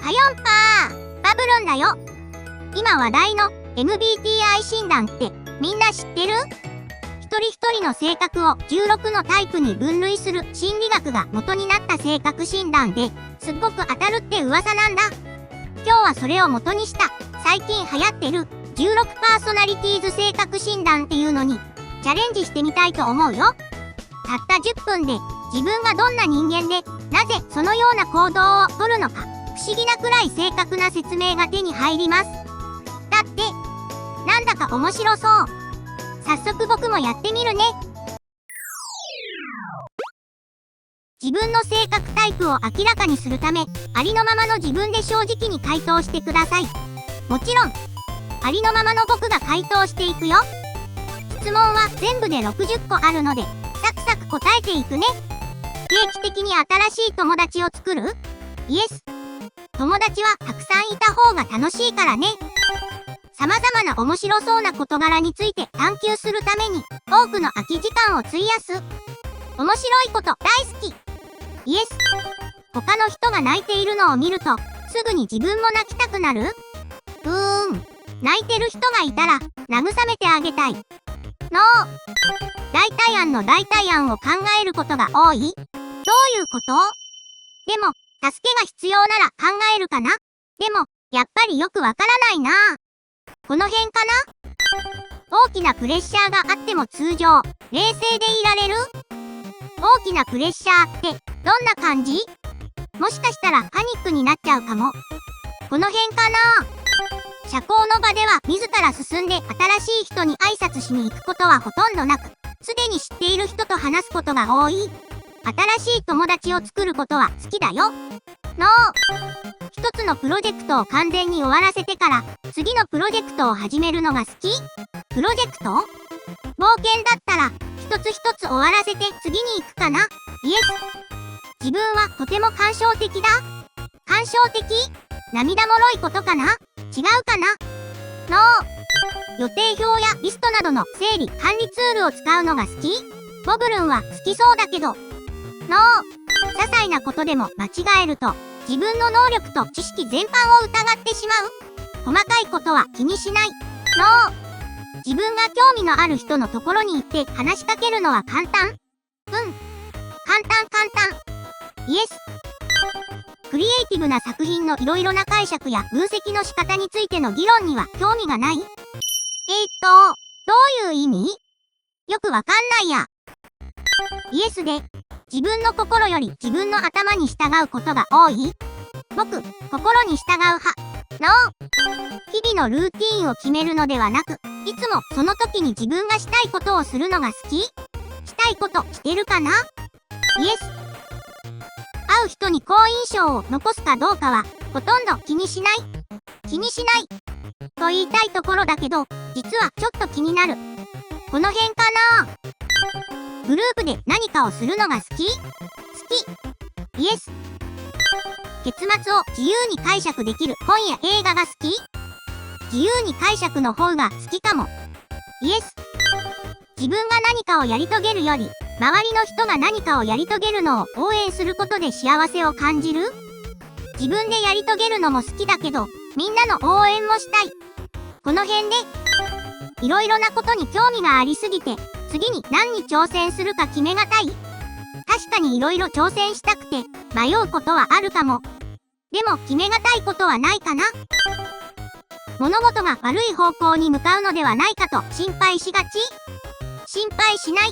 はよんぱー、バブルンだよ。今話題の MBTI 診断ってみんな知ってる？一人一人の性格を16のタイプに分類する心理学が元になった性格診断ですっごく当たるって噂なんだ。今日はそれを元にした最近流行ってる16パーソナリティーズ性格診断っていうのにチャレンジしてみたいと思うよ。たった10分で自分がどんな人間でなぜそのような行動をとるのか不思議なくらい正確な説明が手に入ります。だってなんだか面白そう。早速僕もやってみるね。自分の性格タイプを明らかにするためありのままの自分で正直に回答してください。もちろんありのままの僕が回答していくよ。質問は全部で60個あるのでサクサク答えていくね。定期的に新しい友達を作る？イエス。友達はたくさんいた方が楽しいからね。様々な面白そうな事柄について探求するために多くの空き時間を費やす。面白いこと大好き。イエス。他の人が泣いているのを見るとすぐに自分も泣きたくなる？泣いてる人がいたら慰めてあげたい。ノー。代替案の代替案を考えることが多い？どういうこと？でも助けが必要なら考えるかな？でもやっぱりよくわからないな。この辺かな？大きなプレッシャーがあっても通常冷静でいられる？大きなプレッシャーってどんな感じ？もしかしたらパニックになっちゃうかも。この辺かな？社交の場では自ら進んで新しい人に挨拶しに行くことはほとんどなく、すでに知っている人と話すことが多い。新しい友達を作ることは好きだよ。ノー。一つのプロジェクトを完全に終わらせてから次のプロジェクトを始めるのが好き？プロジェクト？冒険だったら一つ一つ終わらせて次に行くかな？イエス。自分はとても感傷的だ。感傷的？涙もろいことかな？違うかな？ノー。予定表やリストなどの整理管理ツールを使うのが好き？ボブルンは好きそうだけど。ノー。些細なことでも間違えると自分の能力と知識全般を疑ってしまう。細かいことは気にしない。ノー。自分が興味のある人のところに行って話しかけるのは簡単？簡単。イエス。クリエイティブな作品のいろいろな解釈や分析の仕方についての議論には興味がない？どういう意味？よくわかんないや。イエスで、自分の心より自分の頭に従うことが多い？僕、心に従う派。ノー。日々のルーティーンを決めるのではなく、いつもその時に自分がしたいことをするのが好き？したいことしてるかな？イエス。会う人に好印象を残すかどうかはほとんど気にしないと言いたいところだけど実はちょっと気になる。この辺かな？グループで何かをするのが好き？イエス。結末を自由に解釈できる本や映画が好き？自由に解釈の方が好きかも。イエス。自分が何かをやり遂げるより周りの人が何かをやり遂げるのを応援することで幸せを感じる？自分でやり遂げるのも好きだけど、みんなの応援もしたい。この辺で、いろいろなことに興味がありすぎて、次に何に挑戦するか決めがたい？確かにいろいろ挑戦したくて、迷うことはあるかも。でも決めがたいことはないかな？物事が悪い方向に向かうのではないかと心配しがち？心配しない。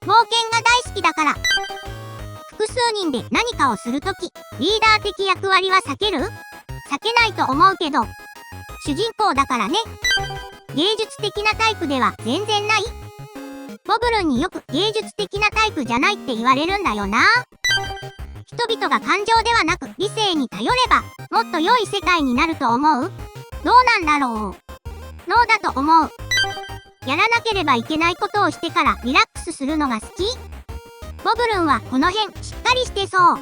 冒険が大好きだから。複数人で何かをするとき、リーダー的役割は避ける？避けないと思うけど。主人公だからね。芸術的なタイプでは全然ない？ボブルンによく芸術的なタイプじゃないって言われるんだよな。人々が感情ではなく理性に頼れば、もっと良い世界になると思う？どうなんだろう？ノーだと思う。やらなければいけないことをしてからリラックスするのが好き？ボブルンはこの辺しっかりしてそう。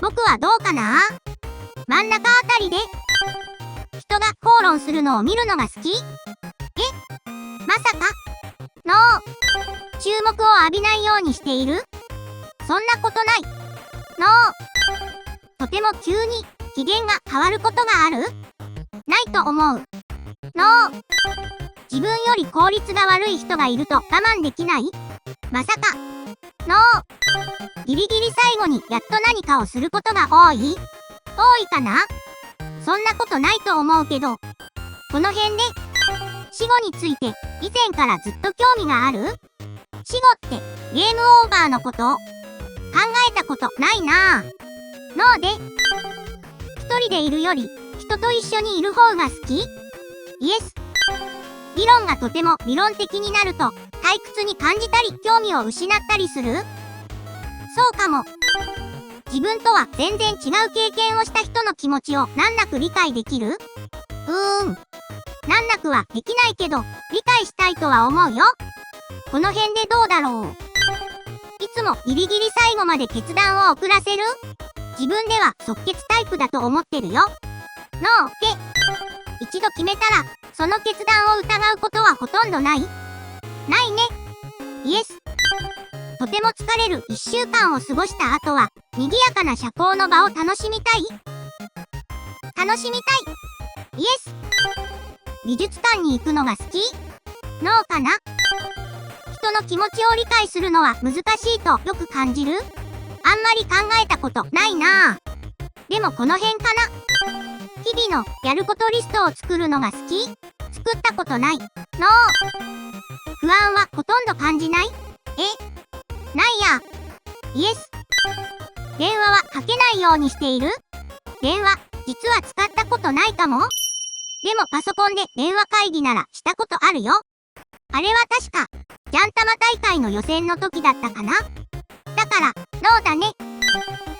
僕はどうかな？真ん中あたりで。人が口論するのを見るのが好き？まさか？ノー。注目を浴びないようにしている？そんなことない。ノー。とても急に機嫌が変わることがある？ないと思う。No。自分より効率が悪い人がいると我慢できない？まさか。No。ギリギリ最後にやっと何かをすることが多いかな？そんなことないと思うけど。この辺で、死後について以前からずっと興味がある？死後ってゲームオーバーのこと？考えたことないなぁ。Noで、一人でいるより人と一緒にいる方が好き？イエス。議論がとても理論的になると退屈に感じたり興味を失ったりする？そうかも。自分とは全然違う経験をした人の気持ちを難なく理解できる？難なくはできないけど理解したいとは思うよ。この辺でどうだろう。いつもギリギリ最後まで決断を遅らせる？自分では即決タイプだと思ってるよ。Noで、一度決めたらその決断を疑うことはほとんどない？ないね。イエス。とても疲れる1週間を過ごした後は賑やかな社交の場を楽しみたい？楽しみたい。イエス。美術館に行くのが好き？ノーかな？人の気持ちを理解するのは難しいとよく感じる？あんまり考えたことないなぁ。でもこの辺かな。日々のやることリストを作るのが好き？作ったことない。ノー。不安はほとんど感じない？ないや。イエス。電話はかけないようにしている？電話、実は使ったことないかも。でもパソコンで電話会議ならしたことあるよ。あれは確か、ジャンタマ大会の予選の時だったかな。だから、ノーだね。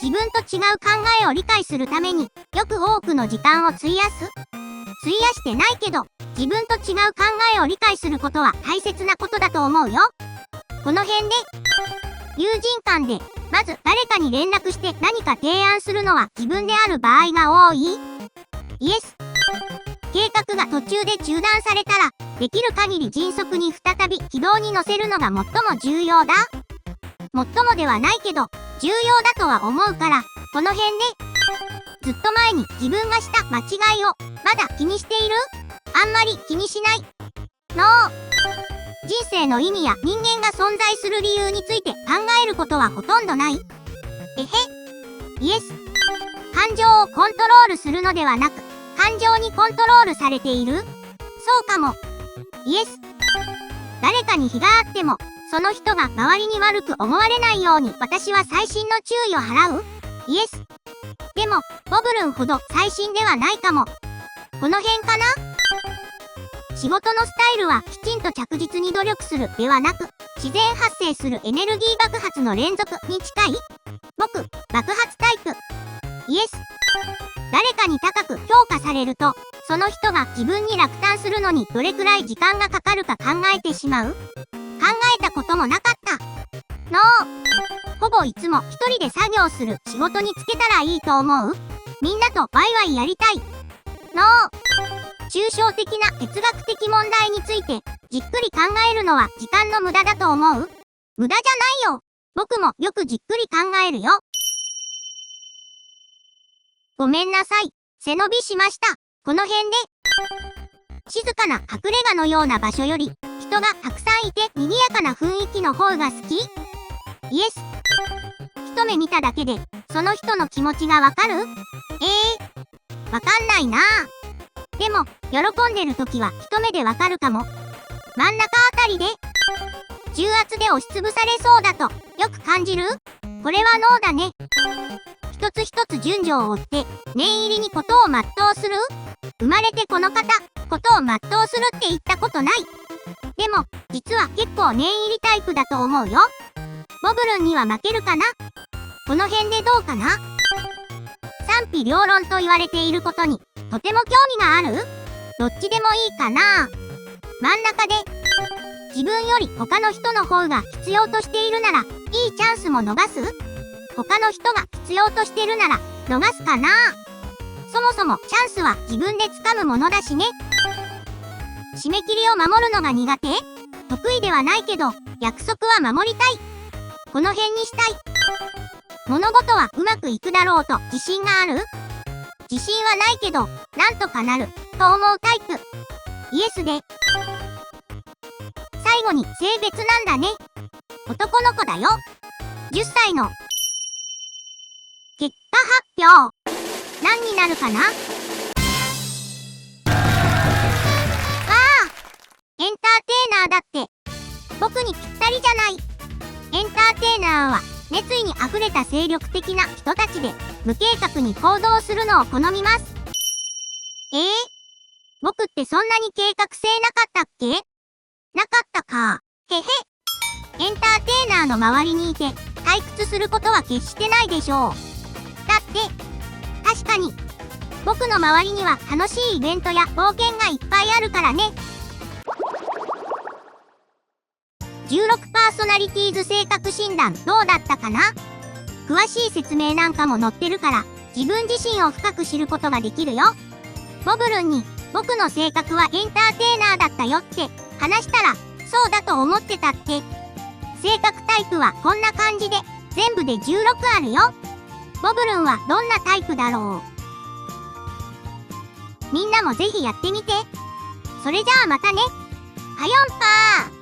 自分と違う考えを理解するためによく多くの時間を費やしてないけど、自分と違う考えを理解することは大切なことだと思うよ。この辺で、友人間でまず誰かに連絡して何か提案するのは自分である場合が多い？イエス。計画が途中で中断されたら、できる限り迅速に再び軌道に乗せるのが最も重要だ。最もではないけど、重要だとは思うから、この辺で、ずっと前に自分がした間違いを、まだ気にしている？あんまり気にしない。ノー。人生の意味や人間が存在する理由について考えることはほとんどない？イエス。感情をコントロールするのではなく、感情にコントロールされている？そうかも。イエス。誰かに非があっても、その人が周りに悪く思われないように私は細心の注意を払う？イエス。でも、ボブルンほど細心ではないかも。この辺かな？仕事のスタイルはきちんと着実に努力するではなく、自然発生するエネルギー爆発の連続に近い？僕、爆発タイプ。イエス。誰かに高く評価されると、その人が自分に落胆するのにどれくらい時間がかかるか考えてしまう？考えたこともなかった。ノー。ほぼいつも一人で作業する仕事に就けたらいいと思う？みんなとワイワイやりたい。ノー。抽象的な哲学的問題についてじっくり考えるのは時間の無駄だと思う？無駄じゃないよ。僕もよくじっくり考えるよ。ごめんなさい。背伸びしました。この辺で。静かな隠れ家のような場所より、人がたくさんいて賑やかな雰囲気の方が好き？イエス。一目見ただけで、その人の気持ちがわかる？わかんないなぁ。でも、喜んでる時は一目でわかるかも。真ん中あたりで、重圧で押しつぶされそうだと、よく感じる？これはノーだね。一つ一つ順序を追って、念入りにことを全うする？生まれてこの方、ことを全うするって言ったことない。でも、実は結構念入りタイプだと思うよ。ボブルンには負けるかな？この辺でどうかな？賛否両論と言われていることに、とても興味がある？どっちでもいいかな？真ん中で、自分より他の人の方が必要としているなら、いいチャンスも逃す？他の人が必要としてるなら、逃すかな？そもそもチャンスは自分で掴むものだしね。締め切りを守るのが苦手？得意ではないけど、約束は守りたい。この辺にしたい。物事はうまくいくだろうと自信がある？自信はないけど、なんとかなる、と思うタイプ。イエスで。最後に性別なんだね。男の子だよ。10歳の。結果発表。何になるかな？エンターテイナーだって。僕にぴったりじゃない。エンターテイナーは、熱意に溢れた精力的な人たちで、無計画に行動するのを好みます。僕ってそんなに計画性なかったっけ？なかったか。へへ。エンターテイナーの周りにいて、退屈することは決してないでしょう。だって、確かに、僕の周りには楽しいイベントや冒険がいっぱいあるからね。16パーソナリティーズ性格診断どうだったかな？詳しい説明なんかも載ってるから、自分自身を深く知ることができるよ。ボブルンに、僕の性格はエンターテイナーだったよって話したら、そうだと思ってたって。性格タイプはこんな感じで、全部で16あるよ。ボブルンはどんなタイプだろう？みんなもぜひやってみて。それじゃあまたね。はよんぱー。